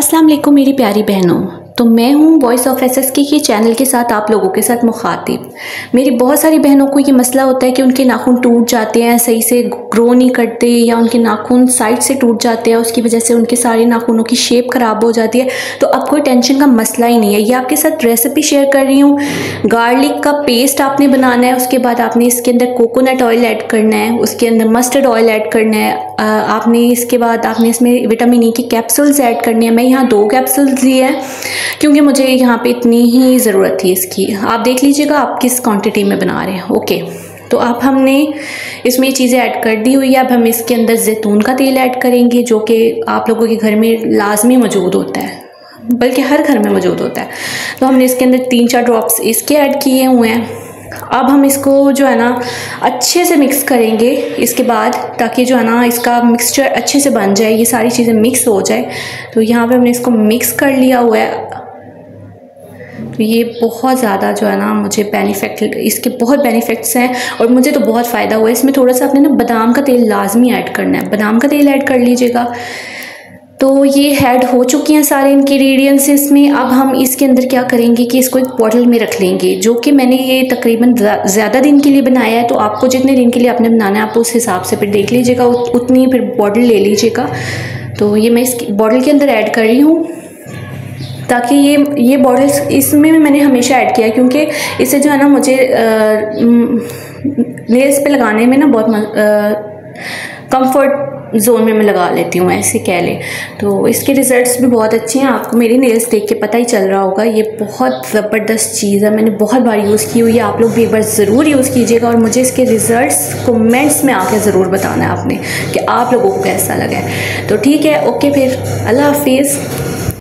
अस्सलाम वालेकुम मेरी प्यारी बहनों। तो मैं हूँ वॉइस ऑफ एसएसके के चैनल के साथ आप लोगों के साथ मुखातिब। मेरी बहुत सारी बहनों को ये मसला होता है कि उनके नाखून टूट जाते हैं, सही से ग्रो नहीं करते, या उनके नाखून साइड से टूट जाते हैं, उसकी वजह से उनके सारे नाखूनों की शेप ख़राब हो जाती है। तो अब कोई टेंशन का मसला ही नहीं है। ये आपके साथ रेसिपी शेयर कर रही हूँ। गार्लिक का पेस्ट आपने बनाना है, उसके बाद आपने इसके अंदर कोकोनट ऑयल ऐड करना है, उसके अंदर मस्टर्ड ऑयल ऐड करना है, आपने इसके बाद आपने इसमें विटामिन ई के कैप्सूल्स ऐड करने हैं। मैं यहाँ 2 कैप्सूल्स लिए हैं क्योंकि मुझे यहाँ पे इतनी ही ज़रूरत थी इसकी। आप देख लीजिएगा आप किस क्वांटिटी में बना रहे हैं। ओके, तो अब हमने इसमें चीज़ें ऐड कर दी हुई है। अब हम इसके अंदर जैतून का तेल ऐड करेंगे, जो कि आप लोगों के घर में लाजमी मौजूद होता है, बल्कि हर घर में मौजूद होता है। तो हमने इसके अंदर 3-4 ड्रॉप्स इसके ऐड किए हुए हैं। अब हम इसको जो है ना अच्छे से मिक्स करेंगे इसके बाद, ताकि जो है ना इसका मिक्सचर अच्छे से बन जाए, ये सारी चीज़ें मिक्स हो जाए। तो यहाँ पे हमने इसको मिक्स कर लिया हुआ है। तो ये बहुत ज़्यादा जो है ना मुझे इसके बहुत बेनिफिट्स हैं और मुझे तो बहुत फ़ायदा हुआ है। इसमें थोड़ा सा आपने ना बादाम का तेल लाजमी ऐड करना है, बादाम का तेल ऐड कर लीजिएगा। तो ये ऐड हो चुकी हैं सारे इंग्रेडिएंट्स इसमें। अब हम इसके अंदर क्या करेंगे कि इसको एक बॉटल में रख लेंगे, जो कि मैंने ये तकरीबन ज़्यादा दिन के लिए बनाया है। तो आपको जितने दिन के लिए आपने बनाना है आप उस हिसाब से फिर देख लीजिएगा, उतनी फिर बॉटल ले लीजिएगा। तो ये मैं इस बॉटल के अंदर ऐड कर रही हूँ, ताकि ये बॉटल्स इसमें मैंने हमेशा ऐड किया, क्योंकि इससे जो है ना मुझे नेल्स पे लगाने में ना बहुत कंफर्ट जोन में मैं लगा लेती हूँ, ऐसे कह लें। तो इसके रिज़ल्ट्स भी बहुत अच्छे हैं। आपको मेरी नेल्स देख के पता ही चल रहा होगा, ये बहुत ज़बरदस्त चीज़ है। मैंने बहुत बार यूज़ की हुई है, आप लोग भी एक बार ज़रूर यूज़ कीजिएगा और मुझे इसके रिज़ल्ट्स कमेंट्स में आके ज़रूर बताना है आपने कि आप लोगों को कैसा लगा है। तो ठीक है, ओके, फिर अल्लाह हाफिज़।